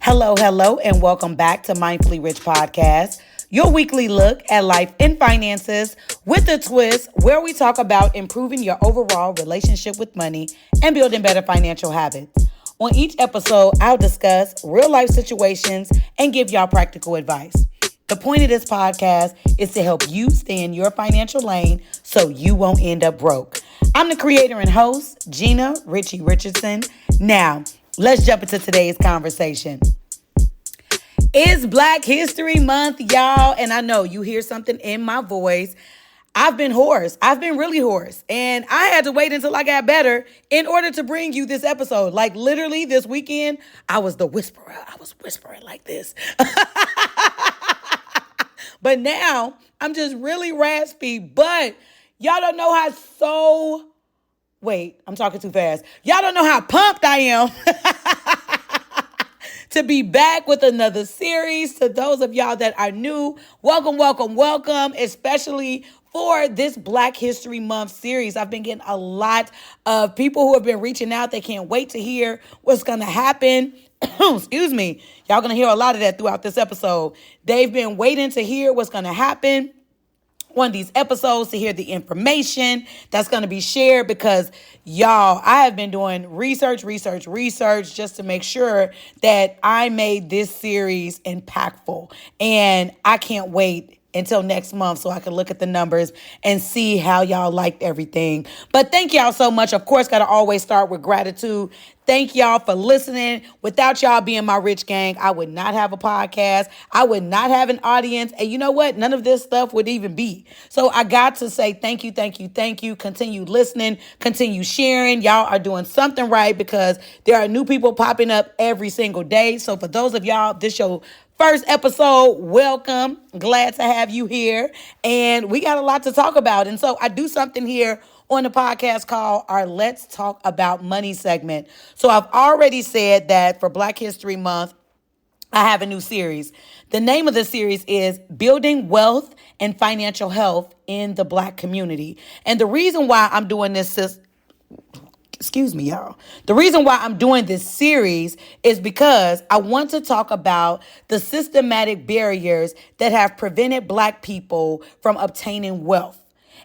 Hello, hello, and welcome back to Mindfully Rich Podcast, your weekly look at life and finances with a twist where we talk about improving your overall relationship with money and building better financial habits. On each episode, I'll discuss real life situations and give y'all practical advice. The point of this podcast is to help you stay in your financial lane so you won't end up broke. I'm the creator and host, Gina Richie Richardson. Now, let's jump into today's conversation. It's Black History Month, y'all, and I know you hear something in my voice. I've been hoarse. I've been really hoarse, and I had to wait until I got better in order to bring you this episode. Like literally this weekend, I was the whisperer. I was whispering like this. But now I'm just really raspy, but y'all don't know wait, I'm talking too fast. Y'all don't know how pumped I am to be back with another series. To those of y'all that are new, welcome, welcome, welcome, especially for this Black History Month series. I've been getting a lot of people who have been reaching out. They can't wait to hear what's going to happen. Excuse me. Y'all going to hear a lot of that throughout this episode. They've been waiting to hear what's going to happen on these episodes, to hear the information that's going to be shared, because y'all, I have been doing research just to make sure that I made this series impactful. And I can't wait until next month so I can look at the numbers and see how y'all liked everything. But thank y'all so much. Of course, got to always start with gratitude. Thank y'all for listening. Without y'all being my rich gang, I would not have a podcast. I would not have an audience. And you know what? None of this stuff would even be. So I got to say thank you, thank you, thank you. Continue listening, continue sharing. Y'all are doing something right, because there are new people popping up every single day. So for those of y'all, this show first episode, welcome. Glad to have you here. And we got a lot to talk about. And so I do something here on the podcast called our Let's Talk About Money segment. So I've already said that for Black History Month, I have a new series. The name of the series is Building Wealth and Financial Health in the Black Community. And the reason why I'm doing this, excuse me, y'all. The reason why I'm doing this series is because I want to talk about the systematic barriers that have prevented Black people from obtaining wealth.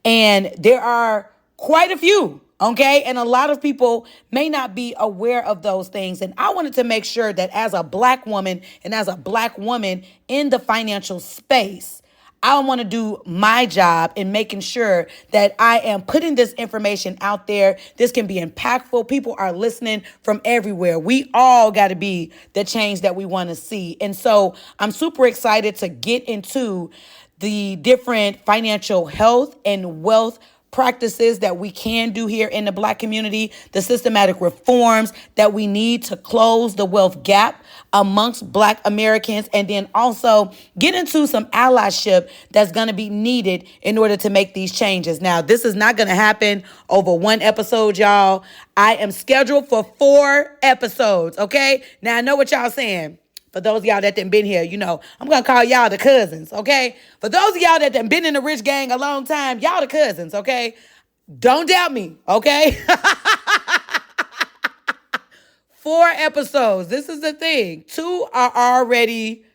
And there are quite a few, okay? And a lot of people may not be aware of those things. And I wanted to make sure that as a Black woman and as a Black woman in the financial space, I want to do my job in making sure that I am putting this information out there. This can be impactful. People are listening from everywhere. We all got to be the change that we want to see. And so I'm super excited to get into the different financial health and wealth practices that we can do here in the Black community, the systematic reforms that we need to close the wealth gap amongst Black Americans, and then also get into some allyship that's going to be needed in order to make these changes. Now, this is not going to happen over one episode, y'all. I am scheduled for 4 episodes, okay? Now, I know what y'all saying. For those of y'all that done been here, you know, I'm going to call y'all the cousins, okay? For those of y'all that done been in the rich gang a long time, y'all the cousins, okay? Don't doubt me, okay? 4 episodes. This is the thing. 2 are already,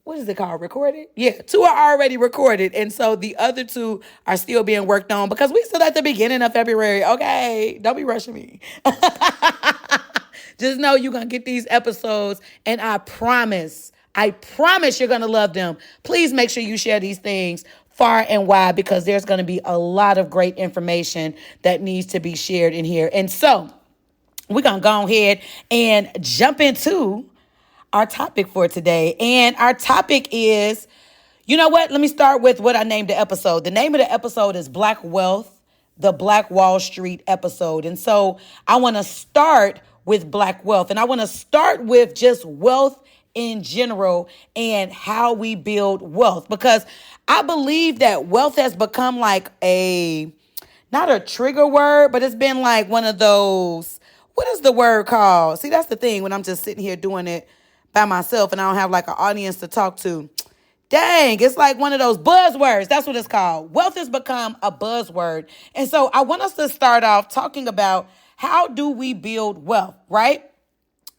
what is it called? Recorded? Yeah, 2 are already recorded. And so the other 2 are still being worked on, because we still at the beginning of February, okay? Don't be rushing me. Just know you're going to get these episodes, and I promise you're going to love them. Please make sure you share these things far and wide, because there's going to be a lot of great information that needs to be shared in here. And so we're going to go ahead and jump into our topic for today. And our topic is, you know what? Let me start with what I named the episode. The name of the episode is Black Wealth, the Black Wall Street episode. And so I want to start with Black wealth. And I want to start with just wealth in general and how we build wealth, because I believe that wealth has become like not a trigger word, but it's been like one of those, what is the word called? See, that's the thing when I'm just sitting here doing it by myself and I don't have like an audience to talk to. Dang, it's like one of those buzzwords. That's what it's called. Wealth has become a buzzword. And so I want us to start off talking about, how do we build wealth, right?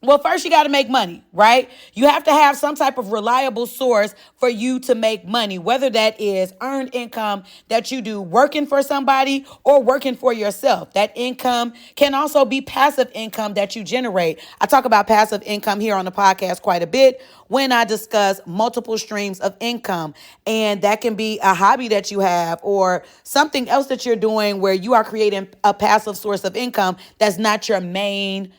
Well, first you got to make money, right? You have to have some type of reliable source for you to make money, whether that is earned income that you do working for somebody or working for yourself. That income can also be passive income that you generate. I talk about passive income here on the podcast quite a bit when I discuss multiple streams of income. And that can be a hobby that you have or something else that you're doing where you are creating a passive source of income that's not your main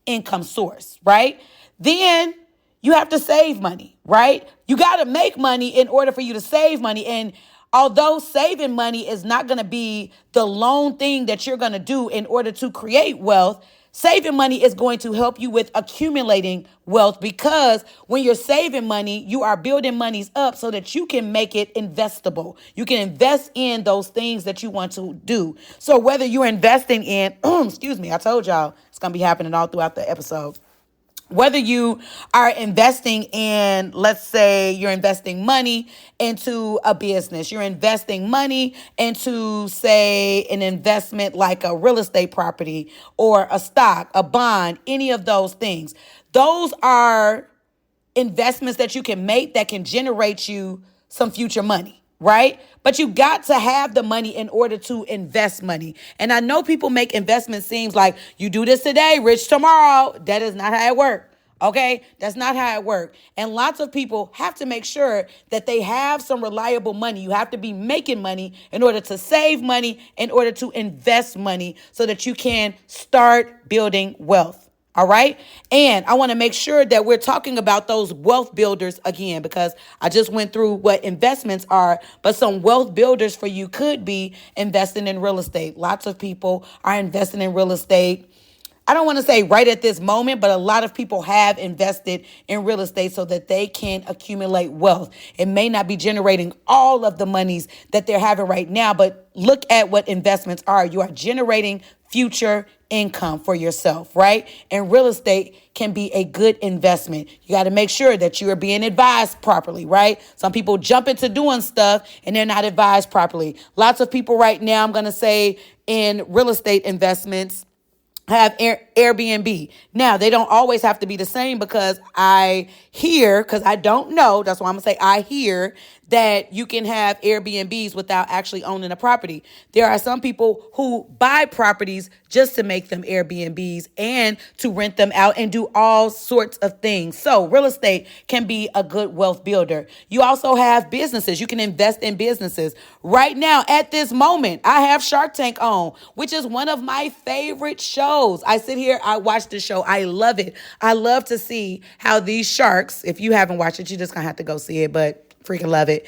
income source, right? Then you have to save money, right? You got to make money in order for you to save money. And although saving money is not going to be the lone thing that you're going to do in order to create wealth, saving money is going to help you with accumulating wealth, because when you're saving money, you are building monies up so that you can make it investable. You can invest in those things that you want to do. So whether you're investing in, excuse me, I told y'all it's going to be happening all throughout the episode. Whether you are investing in, let's say you're investing money into a business, you're investing money into, say, an investment like a real estate property or a stock, a bond, any of those things. Those are investments that you can make that can generate you some future money, right? But you got to have the money in order to invest money. And I know people make investments seem like you do this today, rich tomorrow. That is not how it works. Okay, that's not how it works. And lots of people have to make sure that they have some reliable money. You have to be making money in order to save money, in order to invest money so that you can start building wealth. All right. And I want to make sure that we're talking about those wealth builders again, because I just went through what investments are, but some wealth builders for you could be investing in real estate. Lots of people are investing in real estate. I don't want to say right at this moment, but a lot of people have invested in real estate so that they can accumulate wealth. It may not be generating all of the monies that they're having right now, but look at what investments are. You are generating future income for yourself, right? And real estate can be a good investment. You got to make sure that you are being advised properly, right? Some people jump into doing stuff and they're not advised properly. Lots of people right now, I'm going to say, in real estate investments have Airbnb. Now, they don't always have to be the same, because I hear, because I don't know, that's why I'm going to say I hear that you can have Airbnbs without actually owning a property. There are some people who buy properties just to make them Airbnbs and to rent them out and do all sorts of things. So real estate can be a good wealth builder. You also have businesses. You can invest in businesses. Right now, at this moment, I have Shark Tank on, which is one of my favorite shows. I sit here, I watch the show. I love it. I love to see how these sharks, if you haven't watched it, you're just going to have to go see it, but freaking love it.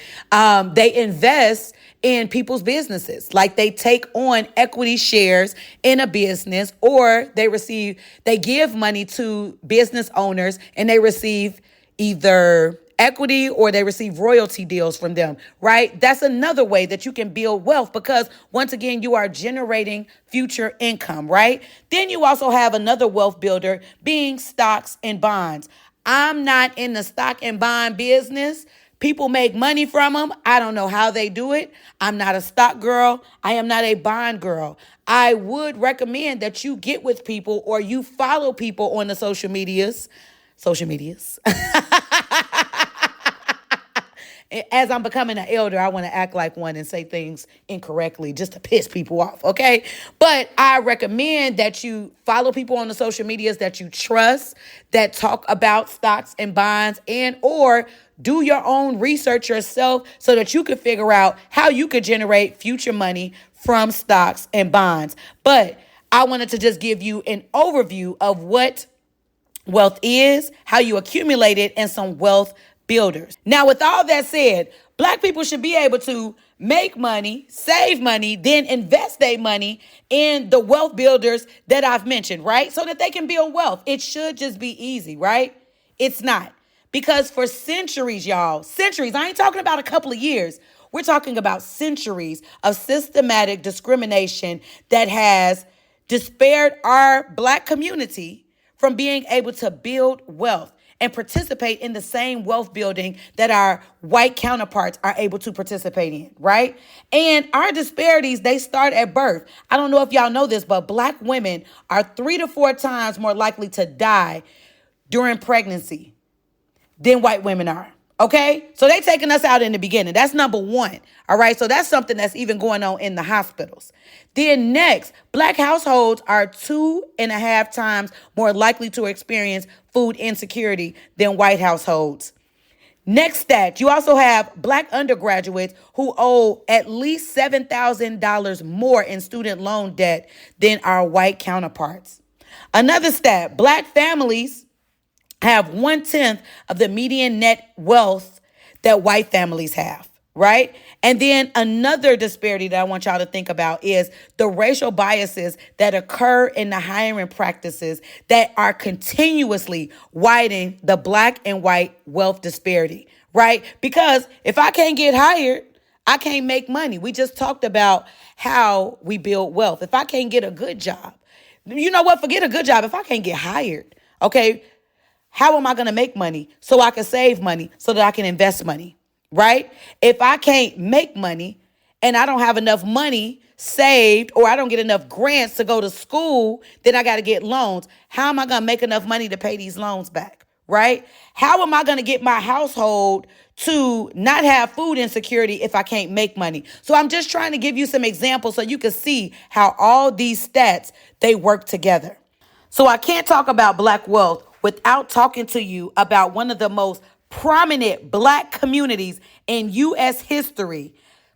They invest in people's businesses. Like they take on equity shares in a business, or they give money to business owners and they receive either equity or they receive royalty deals from them, right? That's another way that you can build wealth, because once again, you are generating future income, right? Then you also have another wealth builder being stocks and bonds. I'm not in the stock and bond business. People make money from them. I don't know how they do it. I'm not a stock girl. I am not a bond girl. I would recommend that you get with people or you follow people on the social medias. As I'm becoming an elder, I want to act like one and say things incorrectly just to piss people off, okay? But I recommend that you follow people on the social medias that you trust, that talk about stocks and bonds, and or do your own research yourself so that you can figure out how you could generate future money from stocks and bonds. But I wanted to just give you an overview of what wealth is, how you accumulate it, and some wealth builders. Now, with all that said, Black people should be able to make money, save money, then invest their money in the wealth builders that I've mentioned, right? So that they can build wealth. It should just be easy, right? It's not. Because for centuries, y'all, centuries, I ain't talking about a couple of years. We're talking about centuries of systematic discrimination that has despaired our Black community from being able to build wealth and participate in the same wealth building that our white counterparts are able to participate in, right? And our disparities, they start at birth. I don't know if y'all know this, but Black women are 3 to 4 times more likely to die during pregnancy than white women are. Okay? So they taking us out in the beginning. That's number one. All right? So that's something that's even going on in the hospitals. Then next, black households are 2.5 times more likely to experience food insecurity than white households. Next stat, you also have black undergraduates who owe at least $7,000 more in student loan debt than our white counterparts. Another stat, black families have 1/10 of the median net wealth that white families have, right? And then another disparity that I want y'all to think about is the racial biases that occur in the hiring practices that are continuously widening the black and white wealth disparity, right? Because if I can't get hired, I can't make money. We just talked about how we build wealth. If I can't get a good job, you know what? Forget a good job. If I can't get hired, okay, how am I going to make money so I can save money so that I can invest money, right? If I can't make money and I don't have enough money saved or I don't get enough grants to go to school, then I got to get loans. How am I going to make enough money to pay these loans back, right? How am I going to get my household to not have food insecurity if I can't make money? So I'm just trying to give you some examples so you can see how all these stats, they work together. So I can't talk about black wealth without talking to you about one of the most prominent black communities in U.S. history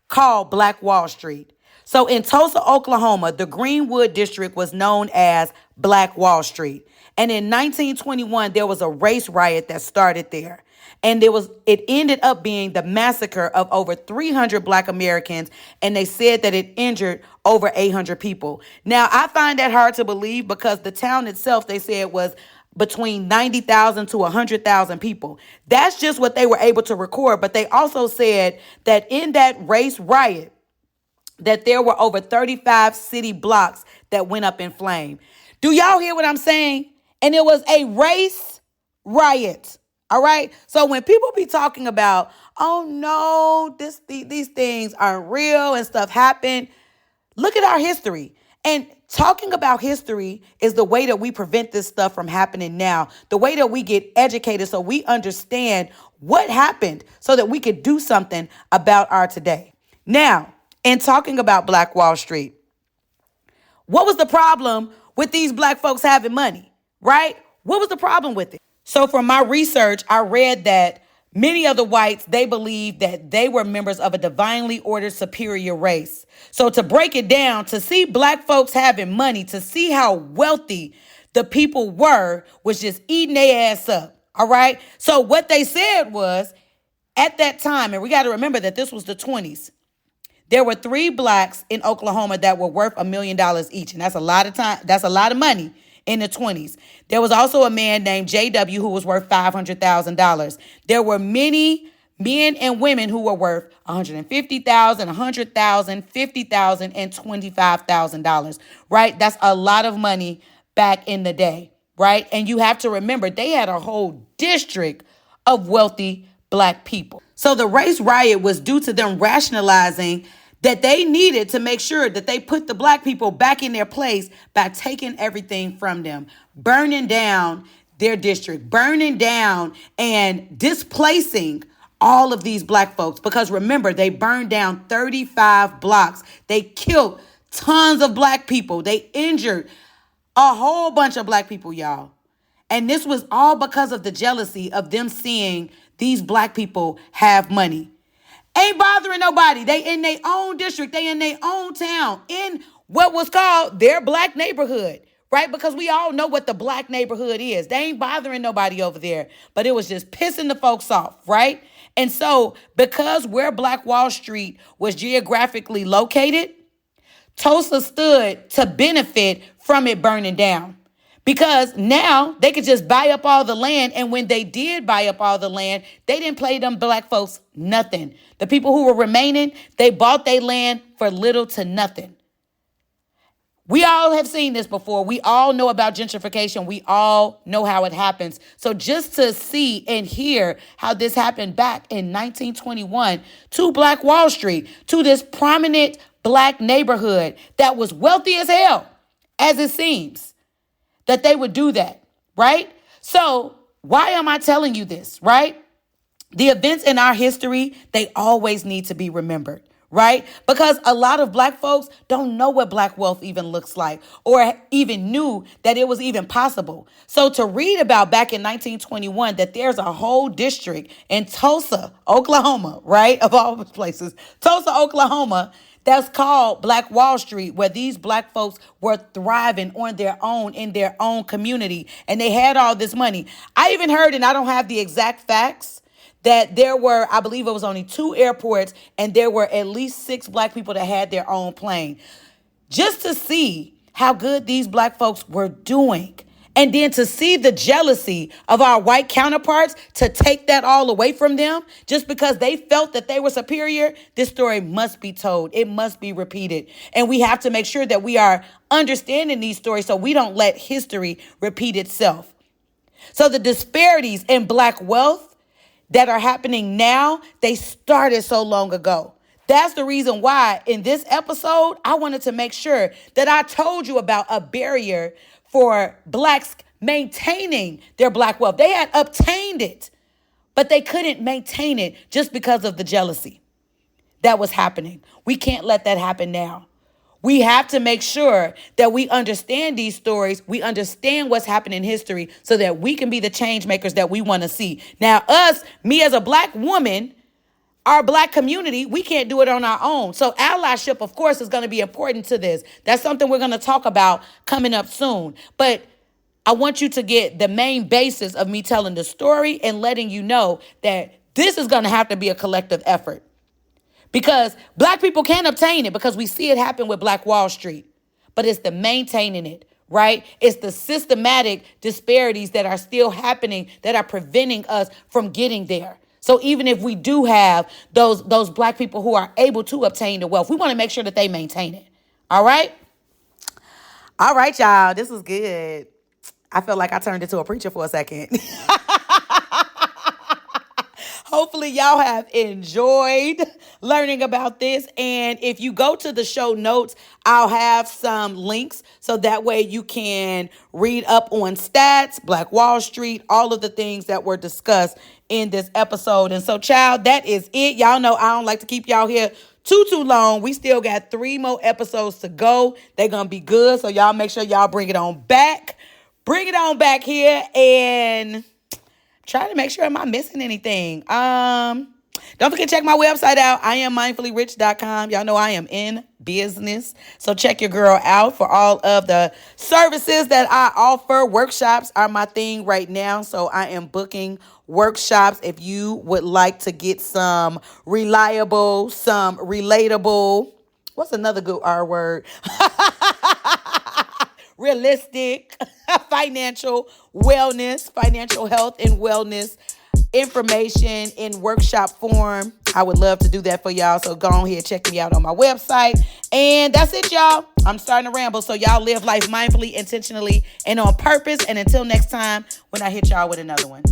called Black Wall Street. So in Tulsa, Oklahoma, the Greenwood district was known as Black Wall Street. And in 1921, there was a race riot that started there. And it ended up being the massacre of over 300 black Americans. And they said that it injured over 800 people. Now, I find that hard to believe because the town itself, they said, was between 90,000 to 100,000 people. That's just what they were able to record. But they also said that in that race riot, that there were over 35 city blocks that went up in flame. Do y'all hear what I'm saying? And it was a race riot. All right. So when people be talking about, oh no, these things aren't real and stuff happened, look at our history. And talking about history is the way that we prevent this stuff from happening now. The way that we get educated so we understand what happened so that we could do something about our today. Now, in talking about Black Wall Street, what was the problem with these black folks having money, right? What was the problem with it? So from my research, I read that many of the whites, they believed that they were members of a divinely ordered superior race. So to break it down, to see black folks having money, to see how wealthy the people were, was just eating their ass up. All right. So what they said was at that time, and we got to remember that this was the 20s. There were 3 blacks in Oklahoma that were worth $1 million each. And that's a lot of time. That's a lot of money in the 20s. There was also a man named J.W. who was worth $500,000. There were many men and women who were worth $150,000, $100,000, $50,000, and $25,000, right? That's a lot of money back in the day, right? And you have to remember, they had a whole district of wealthy black people. So the race riot was due to them rationalizing that they needed to make sure that they put the black people back in their place by taking everything from them, burning down their district, burning down and displacing all of these black folks. Because remember, they burned down 35 blocks. They killed tons of black people. They injured a whole bunch of black people, y'all. And this was all because of the jealousy of them seeing these black people have money. Ain't bothering nobody. They in their own district. They in their own town, in what was called their black neighborhood, right? Because we all know what the black neighborhood is. They ain't bothering nobody over there, but it was just pissing the folks off, right? And so because where Black Wall Street was geographically located, Tulsa stood to benefit from it burning down. Because now they could just buy up all the land. And when they did buy up all the land, they didn't pay them black folks nothing. The people who were remaining, they bought their land for little to nothing. We all have seen this before. We all know about gentrification. We all know how it happens. So just to see and hear how this happened back in 1921 to Black Wall Street, to this prominent black neighborhood that was wealthy as hell, as it seems, that they would do that, right? So Why am I telling you this, right? The events in our history, they always need to be remembered, right? Because a lot of Black folks don't know what Black wealth even looks like or even knew that it was even possible. So to read about back in 1921 that there's a whole district in Tulsa, Oklahoma, right? Of all places, Tulsa, Oklahoma, that's called Black Wall Street, where these Black folks were thriving on their own in their own community. And they had all this money. I even heard, and I don't have the exact facts, that there were, I believe it was only 2 airports, and there were at least 6 Black people that had their own plane. Just to see how good these Black folks were doing. And then to see the jealousy of our white counterparts to take that all away from them just because they felt that they were superior, this story must be told. It must be repeated. And we have to make sure that we are understanding these stories so we don't let history repeat itself. So the disparities in Black wealth that are happening now, they started so long ago. That's the reason why in this episode, I wanted to make sure that I told you about a barrier for Blacks maintaining their Black wealth. They had obtained it, but they couldn't maintain it just because of the jealousy that was happening. We can't let that happen now. We have to make sure that we understand these stories. We understand what's happened in history so that we can be the change makers that we want to see. Now, me as a Black woman, our Black community, we can't do it on our own. So allyship, of course, is going to be important to this. That's something we're going to talk about coming up soon. But I want you to get the main basis of me telling the story and letting you know that this is going to have to be a collective effort. Because Black people can obtain it because we see it happen with Black Wall Street. But it's the maintaining it, right? It's the systematic disparities that are still happening that are preventing us from getting there. So even if we do have those Black people who are able to obtain the wealth, we want to make sure that they maintain it. All right? All right, y'all. This was good. I feel like I turned into a preacher for a second. Hopefully y'all have enjoyed learning about this. And if you go to the show notes, I'll have some links so that way you can read up on stats, Black Wall Street, all of the things that were discussed in this episode. And so, child, that is it. Y'all know I don't like to keep y'all here too long. We still got 3 more episodes to go. They're going to be good. So y'all make sure y'all bring it on back. Bring it on back here and try to make sure am I missing anything. Don't forget to check my website out. IamMindfullyRich.com. Y'all know I am in business. So check your girl out for all of the services that I offer. Workshops are my thing right now. So I am booking workshops if you would like to get some reliable, some relatable. What's another good R word? Realistic, financial wellness, financial health and wellness information in workshop form. I would love to do that for y'all. So go on here, check me out on my website. And that's it, y'all. I'm starting to ramble. So y'all live life mindfully, intentionally, and on purpose. And until next time, when I hit y'all with another one.